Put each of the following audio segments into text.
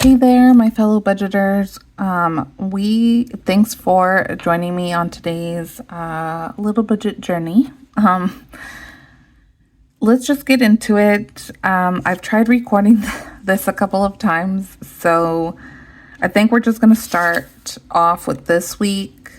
Hey there, my fellow budgeters. Thanks for joining me on today's little budget journey. Let's just get into it. I've tried recording this a couple of times, so I think we're just gonna start off with this week.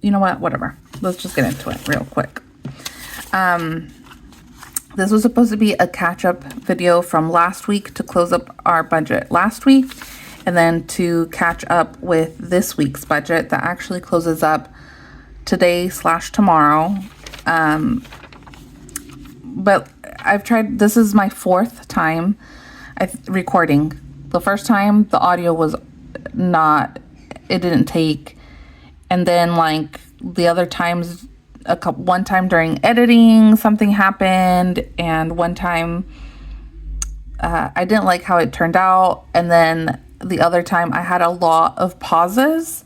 You know what? Whatever. Let's just get into it real quick. This was supposed to be a catch-up video from last week to close up our budget last week, and then to catch up with this week's budget that actually closes up today/tomorrow. But I've tried, this is my fourth time recording. The first time the audio was it didn't take. And then like the other times, one time during editing, something happened, and one time I didn't like how it turned out, and then the other time I had a lot of pauses,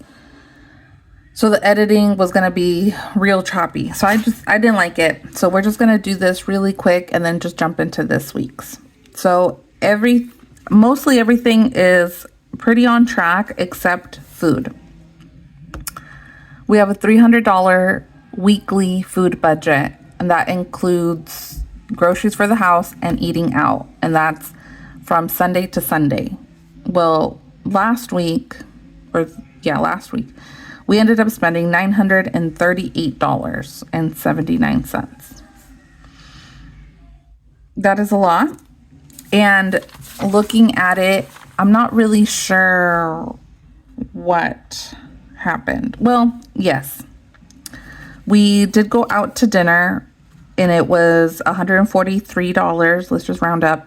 so the editing was gonna be real choppy. So I didn't like it. So we're just gonna do this really quick and then just jump into this week's. So mostly everything is pretty on track except food. We have a $300 weekly food budget, and that includes groceries for the house and eating out, and that's from Sunday to Sunday. Well, last week we ended up spending $938.79. That is a lot, and looking at it, I'm not really sure what happened. Well, yes, we did go out to dinner, and it was $143. Let's just round up.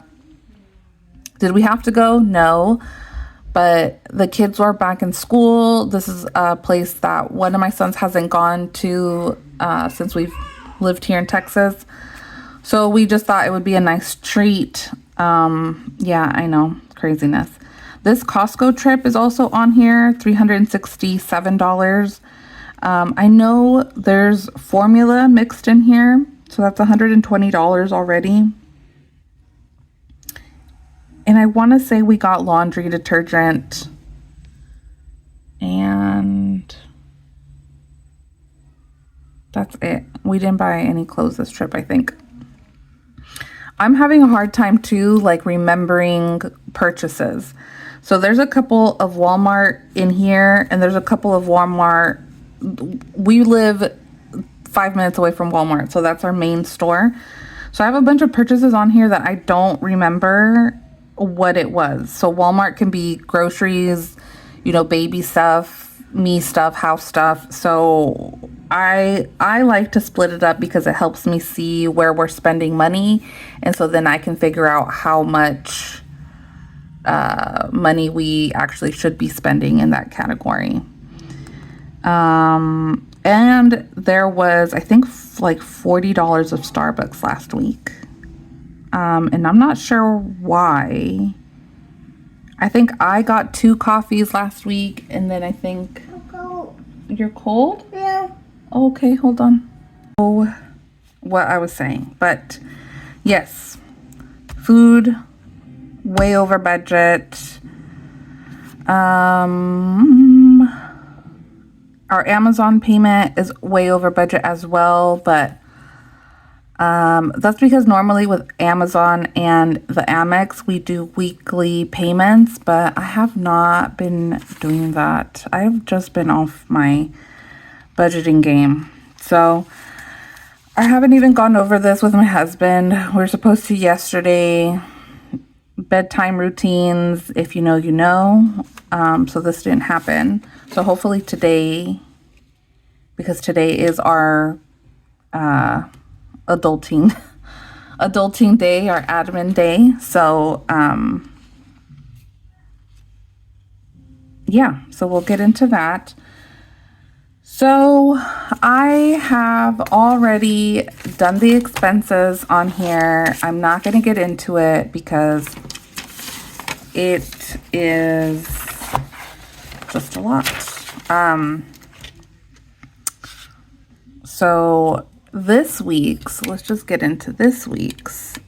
Did we have to go? No. But the kids were back in school. This is a place that one of my sons hasn't gone to since we've lived here in Texas. So we just thought it would be a nice treat. Yeah, I know. Craziness. This Costco trip is also on here, $367. I know there's formula mixed in here, so that's $120 already. And I want to say we got laundry detergent, and that's it. We didn't buy any clothes this trip, I think. I'm having a hard time too, like remembering purchases. So there's a couple of Walmart in here, and there's a couple of Walmart. We live 5 minutes away from Walmart, so that's our main store. So I have a bunch of purchases on here that I don't remember what it was. So Walmart can be groceries, baby stuff, me stuff, house stuff. So I like to split it up because it helps me see where we're spending money, and so then I can figure out how much money we actually should be spending in that category. And there was, I think, like $40 of Starbucks last week. And I'm not sure why. I think I got 2 coffees last week, and then I think... I'm cold. You're cold? Yeah. Okay, hold on. Oh, what I was saying. But yes, food, way over budget. Our Amazon payment is way over budget as well, but that's because normally with Amazon and the Amex, we do weekly payments, but I have not been doing that. I've just been off my budgeting game. So I haven't even gone over this with my husband. We were supposed to yesterday. Bedtime routines, if you know, you know. So this didn't happen. So hopefully today, because today is our adulting day, our admin day. So yeah, so we'll get into that. So I have already done the expenses on here. I'm not going to get into it because it is just a lot. So this week's, let's just get into this week's.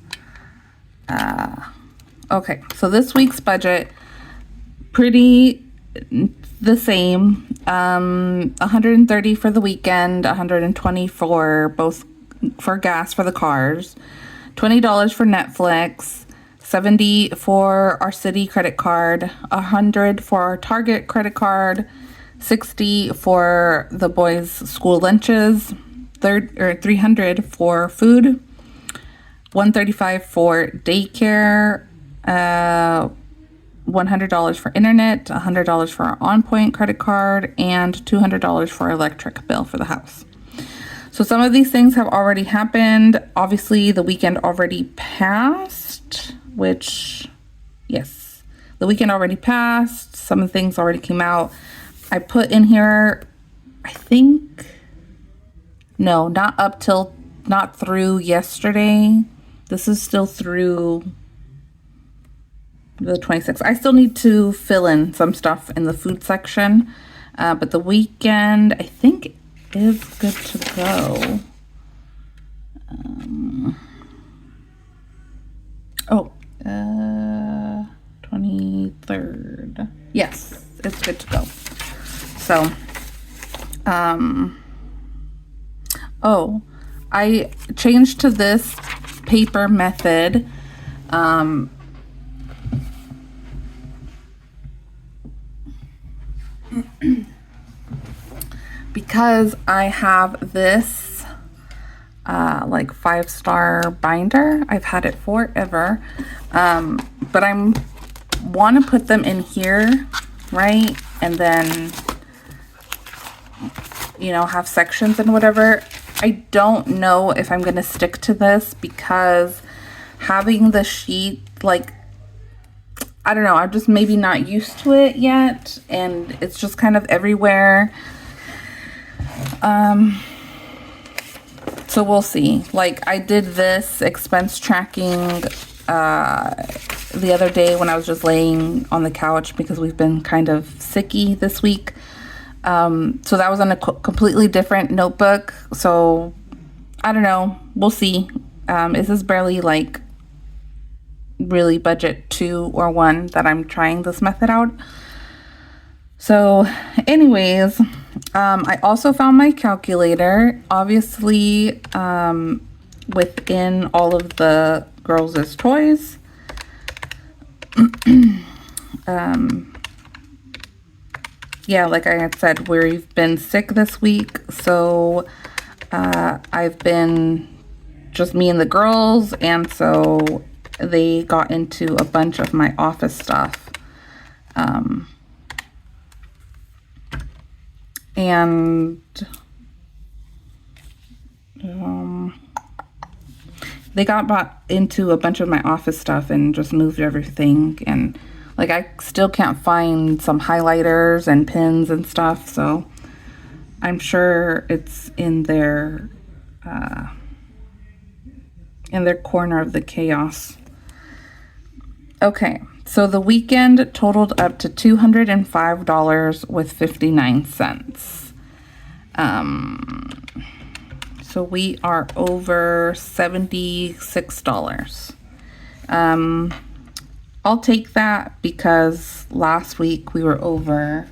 Okay, so this week's budget pretty the same. 130 for the weekend, 120 for both for gas for the cars, $20 for Netflix, 70 for our city credit card, 100 for our Target credit card, 60 for the boys' school lunches, 300 for food, 135 for daycare, $100 for internet, $100 for our OnPoint credit card, and $200 for our electric bill for the house. So some of these things have already happened. Obviously, the weekend already passed, which, yes, the weekend already passed. Some of the things already came out. I put in here, I think, no, not through yesterday. This is still through the 26th. I still need to fill in some stuff in the food section, but the weekend, I think, is good to go. 23rd. Yes, it's good to go. So, I changed to this paper method. Because I have this like 5-star binder. I've had it forever, but I'm want to put them in here, right? And then, you know, have sections and whatever. I don't know if I'm gonna stick to this because having the sheet, like, I don't know, I'm just maybe not used to it yet, and it's just kind of everywhere. So we'll see. Like, I did this expense tracking the other day when I was just laying on the couch because we've been kind of sicky this week. So that was on a completely different notebook. So I don't know. We'll see. This is barely like really budget 2 or 1 that I'm trying this method out. So anyways, I also found my calculator, obviously, within all of the girls' toys. Yeah, like I had said, we've been sick this week, so I've been just me and the girls, and so they got into a bunch of my office stuff. They got into a bunch of my office stuff and just moved everything, and like I still can't find some highlighters and pins and stuff, so I'm sure it's in their corner of the chaos. Okay, so the weekend totaled up to $205 with 59 cents. So we are over $76. I'll take that because last week we were over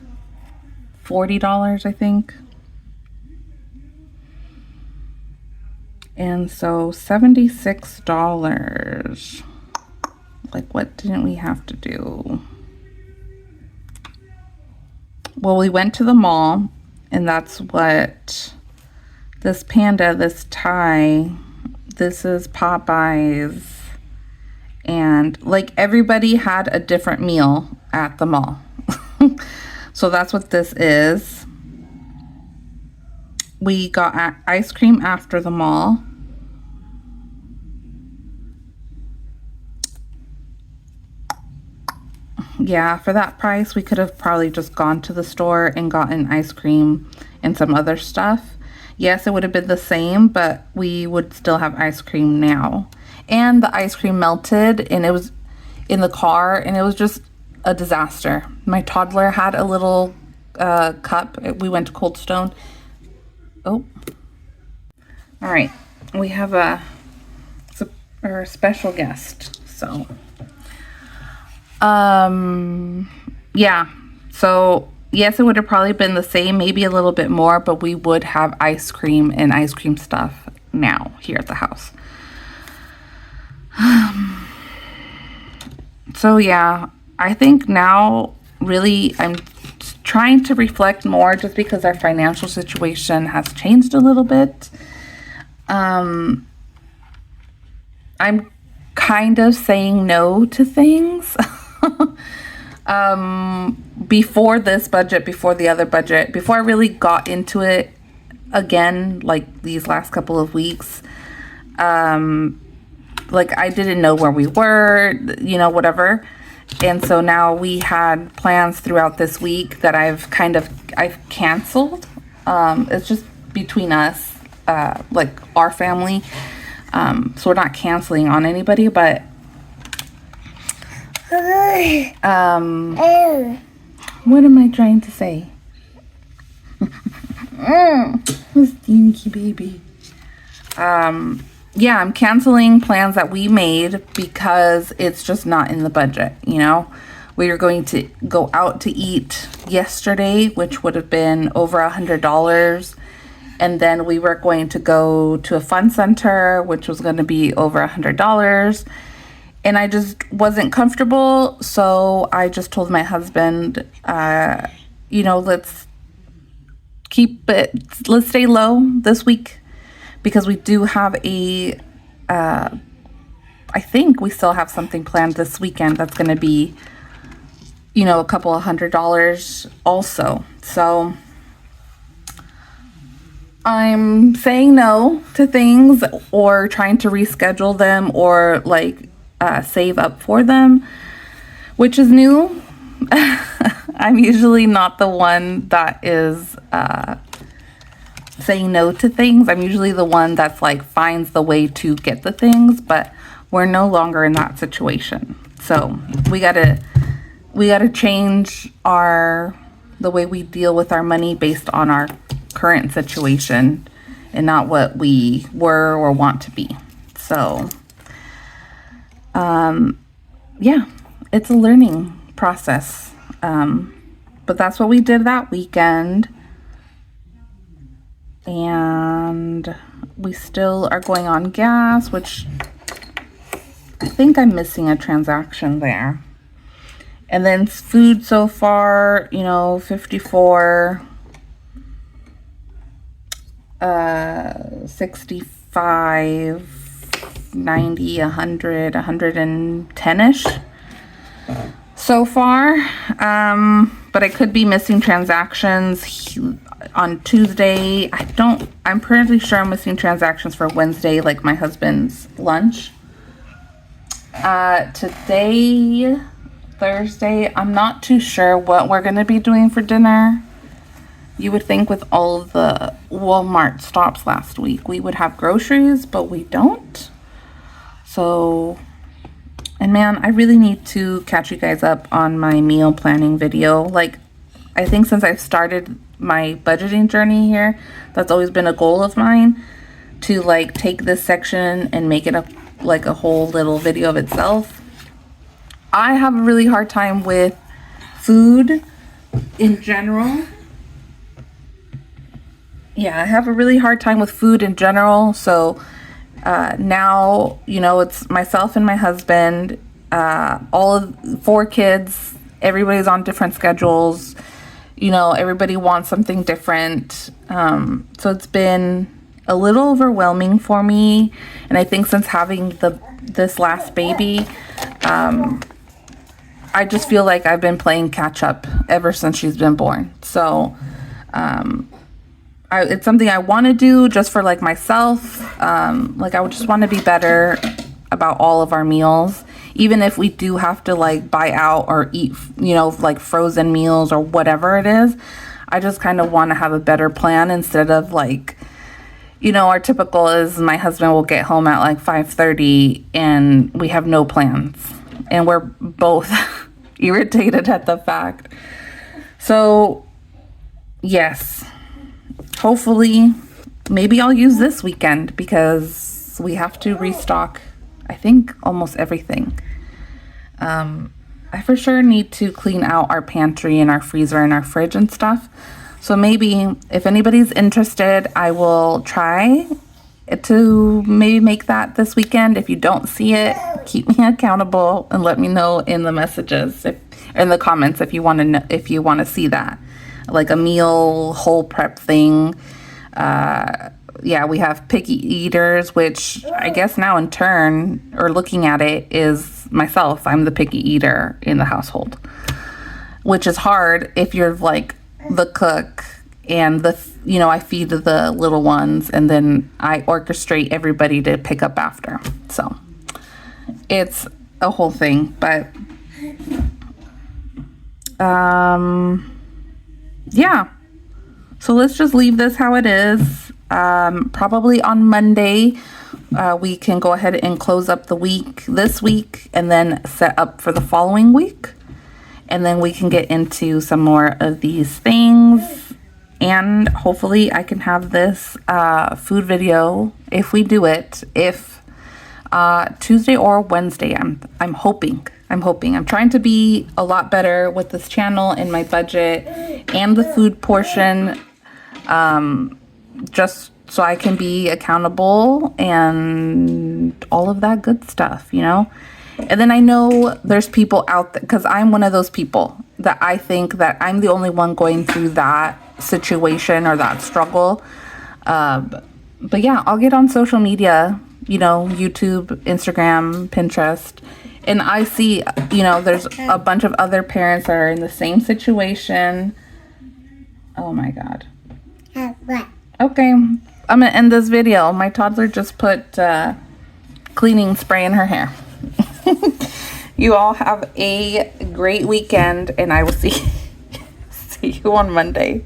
$40, I think. And so $76. Like, what didn't we have to do? Well, we went to the mall, and that's what this panda, this tie, this is Popeyes, and like everybody had a different meal at the mall. So that's what this is. We got ice cream after the mall. Yeah, for that price, we could have probably just gone to the store and gotten ice cream and some other stuff. Yes, it would have been the same, but we would still have ice cream now. And the ice cream melted, and it was in the car, and it was just a disaster. My toddler had a little cup. We went to Cold Stone. Oh. All right. We have a special guest, so... yeah. So, yes, it would have probably been the same, maybe a little bit more, but we would have ice cream and ice cream stuff now here at the house. So, yeah, I think now really I'm trying to reflect more just because our financial situation has changed a little bit. I'm kind of saying no to things. Before this budget, before the other budget, before I really got into it again, like these last couple of weeks, like I didn't know where we were, whatever. And so now we had plans throughout this week that I've canceled. It's just between us, like our family. So we're not canceling on anybody, but what am I trying to say? Stinky baby. Yeah, I'm canceling plans that we made because it's just not in the budget, We were going to go out to eat yesterday, which would have been over $100. And then we were going to go to a fun center, which was going to be over $100. And I just wasn't comfortable. So I just told my husband, let's stay low this week. Because we do have I think we still have something planned this weekend that's going to be, a couple of $100 also. So I'm saying no to things or trying to reschedule them or save up for them, which is new. I'm usually not the one that is saying no to things. I'm usually the one that's finds the way to get the things, but we're no longer in that situation. So we gotta change the way we deal with our money based on our current situation and not what we were or want to be. So yeah, it's a learning process. But that's what we did that weekend. And we still are going on gas, which I think I'm missing a transaction there. And then food so far, 54, 65, 90, 100, 110-ish so far. But I could be missing transactions on Tuesday. I'm pretty sure I'm missing transactions for Wednesday, like my husband's lunch. Today, Thursday, I'm not too sure what we're going to be doing for dinner. You would think with all of the Walmart stops last week, we would have groceries, but we don't. So, and man, I really need to catch you guys up on my meal planning video. I think since I've started my budgeting journey here, that's always been a goal of mine to take this section and make it a whole little video of itself. I have a really hard time with food in general. Yeah, I have a really hard time with food in general. So now, it's myself and my husband, all of 4 kids, everybody's on different schedules. Everybody wants something different. So it's been a little overwhelming for me. And I think since having this last baby, I just feel like I've been playing catch up ever since she's been born. So it's something I want to do just for myself. I would just want to be better about all of our meals. Even if we do have to buy out or eat, frozen meals or whatever it is, I just kind of want to have a better plan instead of our typical is my husband will get home at 5:30 and we have no plans and we're both irritated at the fact. So yes, hopefully maybe I'll use this weekend because we have to restock, I think, almost everything. I for sure need to clean out our pantry and our freezer and our fridge and stuff. So maybe if anybody's interested, I will try to maybe make that this weekend. If you don't see it, keep me accountable and let me know in the messages, in the comments, if you want to know, if you want to see that, like a meal whole prep thing. Yeah, we have picky eaters, which I guess now in turn, or looking at it, is myself. I'm the picky eater in the household, which is hard if you're like the cook and I feed the little ones and then I orchestrate everybody to pick up after. So it's a whole thing, but yeah. So let's just leave this how it is. Probably on Monday, we can go ahead and close up the week this week and then set up for the following week. And then we can get into some more of these things. And hopefully I can have this food video, if we do it, Tuesday or Wednesday. I'm hoping. I'm trying to be a lot better with this channel and my budget and the food portion, just so I can be accountable and all of that good stuff, And then I know there's people out there, because I'm one of those people that I think that I'm the only one going through that situation or that struggle. But yeah, I'll get on social media, YouTube, Instagram, Pinterest, and I see, there's a bunch of other parents that are in the same situation. Oh my God. What? Okay, I'm gonna end this video. My toddler just put cleaning spray in her hair. You all have a great weekend, and I will see you on Monday.